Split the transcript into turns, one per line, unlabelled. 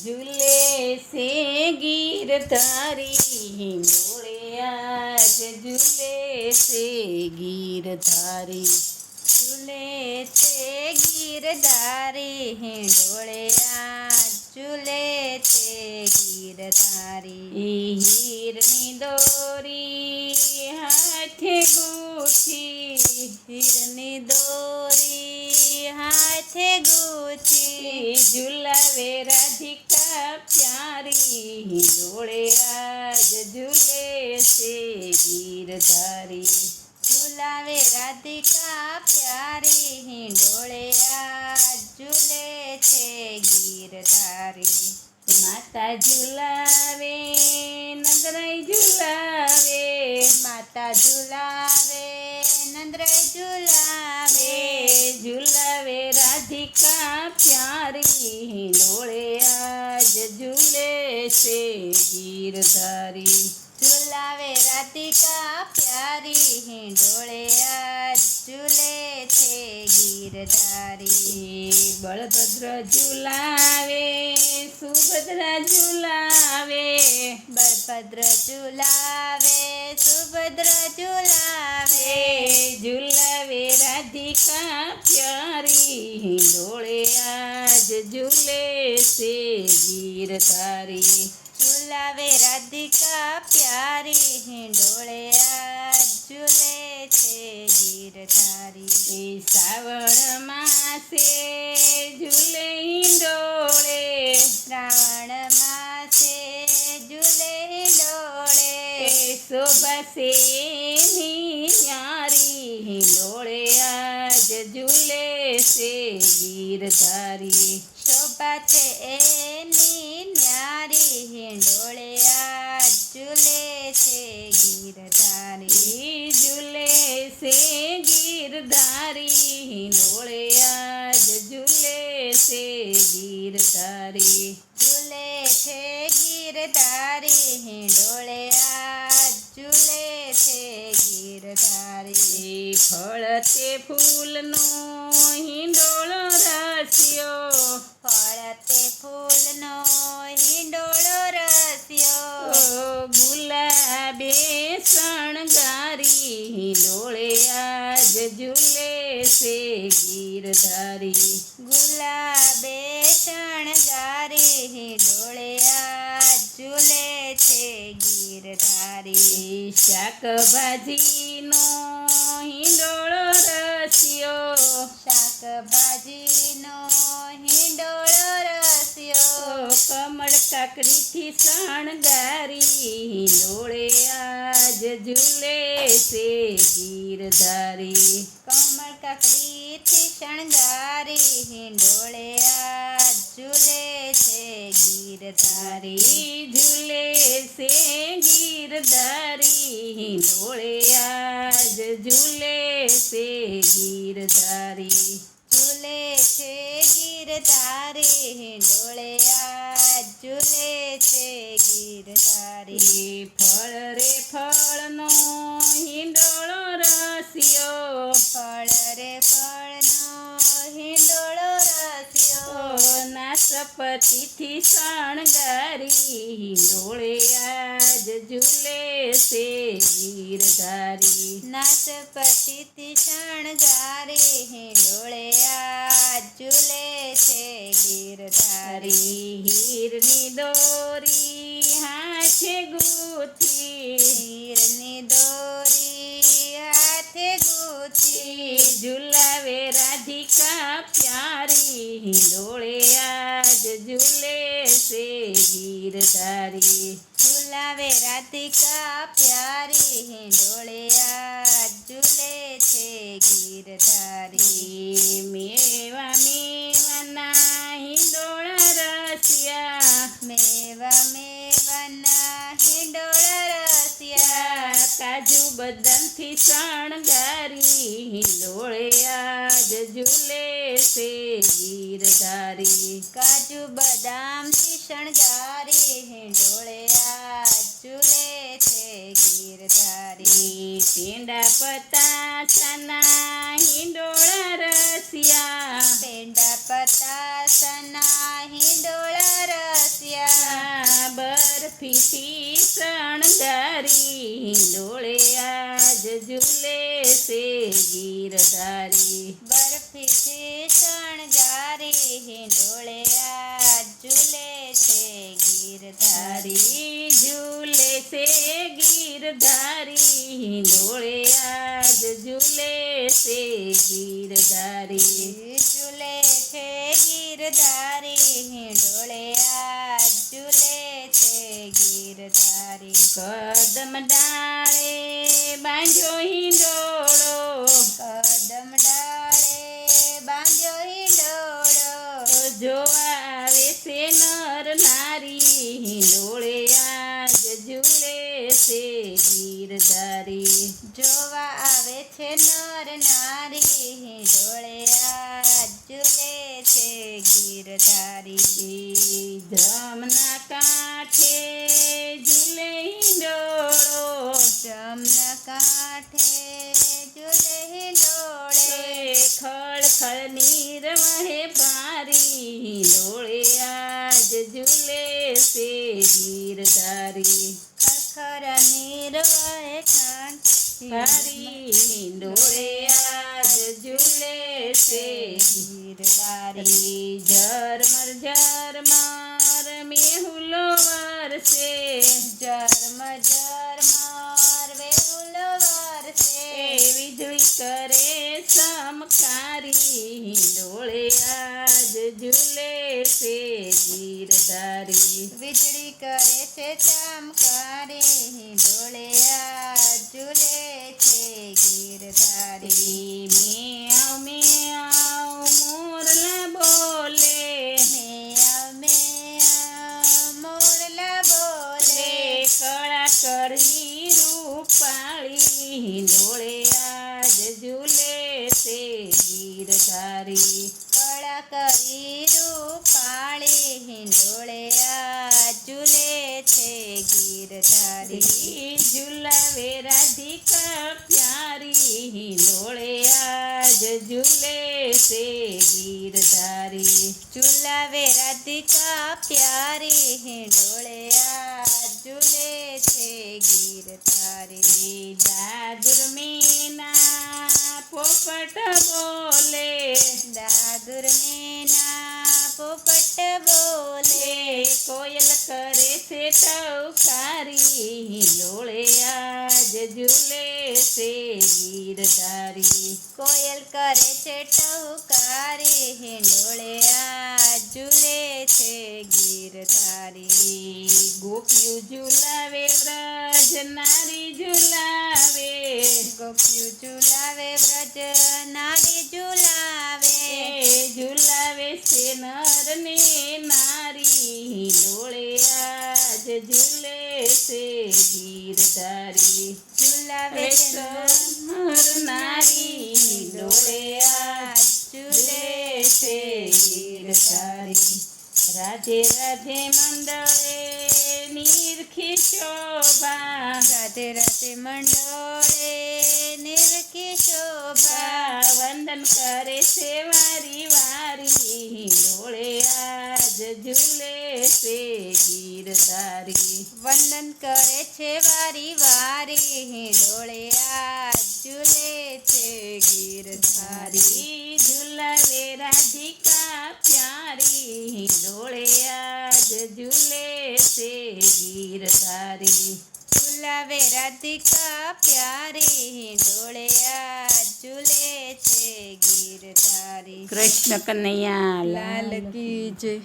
झूले से गिरधारी हिंडोले आज झूले से गिरधारी
झूले से गिरधारी हिंडोले आज झूले से गिरधारी
हीरनी दोरी हाथे गूठी
हीरनी दोरी हाथे गूठी
झूलावे राधिका प्यारी हिंडोले आज झूले से गिरधारी
झूलावे राधिका प्यारी हिंडोले आज झूले छे गिरधारी
माता झूलावे नंदराई झूलावे
माता झूलावे नंदराई झूलावे
झूलावे राधिका प्यारी हिंडोले आज झूले से गिरधारी
झूलावे राधिका प्यारी हिंडोले आज झूले छे गिरधारी
बलभद्र झूलावे सुभद्रा झूलावे
बलभद्र झूलावे सुभद्रा झूलावे
झूलावे राधिका प्यारी हिंडोले आज झूले से गिरधारी
झूलावे राधिका प्यारी हिंडोले आज झूले छे गिरधारी
श्रावण मासे झूले हिंडोले
श्रावण मासे झूले हिंडोले
शोभा से न्यारी हिंडोले आज झूले से गिरधारी
शोभा छे एनी न्यारी हिंडोले आज झूले छे गिरधारी
झूले से गिरधारी हिंडोले आज झूले से गिरधारी
झूले छे गिरधारी हिंडोले आज झूले छे गिरधारी
फळ ते फूलनो हिंडोळो रस्यो
फळ ते फूलनो हिंडोळो रस्यो
गुलाबे शणगारी हिंडोळे आज झूले से गिरधारी
गुलाबे शणगारी हिंडोळे आज झूले छे गिरधारी
શાકભાજીનો હિંડોળો રસ્યો
શાકભાજીનો હિંડોળો રસ્યો
કમળ કાકડીથી શણગારી હિંડોળે આજ ઝૂલે છે ગીરધારી
કમળ કાકડીથી શણગારી હિંડોળે આજ ઝૂલે છે ગીરધારી
ઝૂલે છે ગીરધારી હિંડોળે આજ ઝૂલે છે ગીરધારી
ઝૂલે છે ગીરધારી હિંડોળે આજ ઝૂલે છે ગીરધારી
ફળ રે ફળનો હિંડોળો રસ્યો
ફળ રે ફળનો હિંડોળો રસ્યો
નાશપતિથી શણગારી હિંડોળે આજ ઝૂલે છે ગીરધારી
નાશપતિથી શણગારી હિંડોળે આજ ઝૂલે છે ગીરધારી
હીરની દોરી હાથે ગૂંથી
હીરની દોરી હાથે ગૂંથી
ઝુલાવે રાધિકા પ્યારી હિંડોળે આજ ઝૂલે છે ગીરધારી
ઝૂલાવે રાધિકા પ્યારી હિંડોળે આજ ઝૂલે છે ગીરધારી
મેવા મેવાના હિંડોળા રસ્યા
મેવા મેવાના હિંડોળા રસ્યા
કાજુ બદામથી શણગારી હિંડોળે આજ ઝૂલે છે ગીરધારી
કાજુ બદામથી શણગારી હિંડોળે આજ ઝૂલે છે ગીરધારી
પેંડા પતાસાના હિંડોળા રસ્યા
પેંડા પતાસના હિંડોળા રસ્યા
બરફીથી શણગારી હિંડોળે આજ ઝૂલે છે ગીરધારી
બરફીથી શણગારી હિંડોળે આજ ઝૂલે છે ગીરધારી
ઝૂલે છે ગીરધારી હિંડોળે આજ ઝૂલે છે ગીરધારી
ઝૂલે છે ગીરધારી હિંડોળે આજ ઝૂલે છે ગીરધારી
કદમ ડાળે બાંધ્યો હિંડોળો
કદમ ડાળે બાંધ્યો હિંડોળો
જોવા આવે છે નર નારી હિંડોળે આજ ઝૂલે છે ગીરધારી
જોવા આવે છે નર નારી હિંડોળે આજ ઝૂલે છે ગીરધારી
જમના કાંઠે ઝૂલે હિંડોળો
જમના કાંઠે ઝૂલે હિંડોળે
ખળખળ નીર વહે ભારી હિંડોળે આજ ઝૂલે છે ગીરધારી
ખખર નીર વહે
ભારી હિંડોળે આજ ઝૂલે છે
ગીરધારી
ઝરમર ઝરમર મેહુલો વરસે
ઝરમર ઝરમર વેહુલો વરસે
વીજળી કરે સમકારી હિંડોળે આજ ઝૂલે છે ગીરધારી
વીજળી કરે છે ચમકારી હિંડોળે આજ ઝૂલે છે ગીરધારી
મેયાવ મેયાવ મોરલા બોલે
મોરલા બોલે
કળા કરી રૂપાળી હિંડોળે આજ ઝૂલે છે ગીરધારી
કળા કરી રૂપાળી હિંડોળે આજ ઝૂલે છે ગીરધારી
ઝુલાવે રાધિકા પ્યારી હિંડોળે આજ ઝૂલે છે ગીરધારી
ઝુલાવે રાધિકા પ્યારી હિંડોળે આજ ઝૂલે છે ગીરધારી
દાદુર મેના પોપટ બોલે
દાદુર મેના પોપટ બોલે
કોયલ કરે છે ટવકારી હિંડોળે આજ ઝૂલે છે ગીરધારી
કોયલ કરે છે ટહુકારી હિંડોળે આજ ઝૂલે છે ગીરધારી
ગોપિયું ઝુલાવે વ્રજ નારી ઝુલાવે
ગોપિયું ઝુલાવે વ્રજ નારી ઝુલાવે
ઝુલાવે છે નર ને નારી હિંડોળે આજ ઝૂલે છે ગીરધારી
ઝુલાવે છે
નર નારી હિંડોળે આજ ઝૂલે છે ગીરધારી રાધે રાધે મંડળે નિરખી શોભા
રાધે રાધે મંડળે નિરખી શોભા
વંદન કરે છે વારી વારી હિંડોળે આજ ઝૂલે છે ગીરધારી
વંદન કરે છે વારી વારી હિંડોળે આજ ઝૂલે છે ગીરધારી
ઝુલાવે રાધિકા પ્યારી હિંડોળે આજ ઝૂલે છે ગીરધારી
ઝુલાવે રાધિકા પ્યારી હિંડોળે આજ ઝૂલે છે ગીરધારી
કૃષ્ણ કનૈયા
લાલ કી જય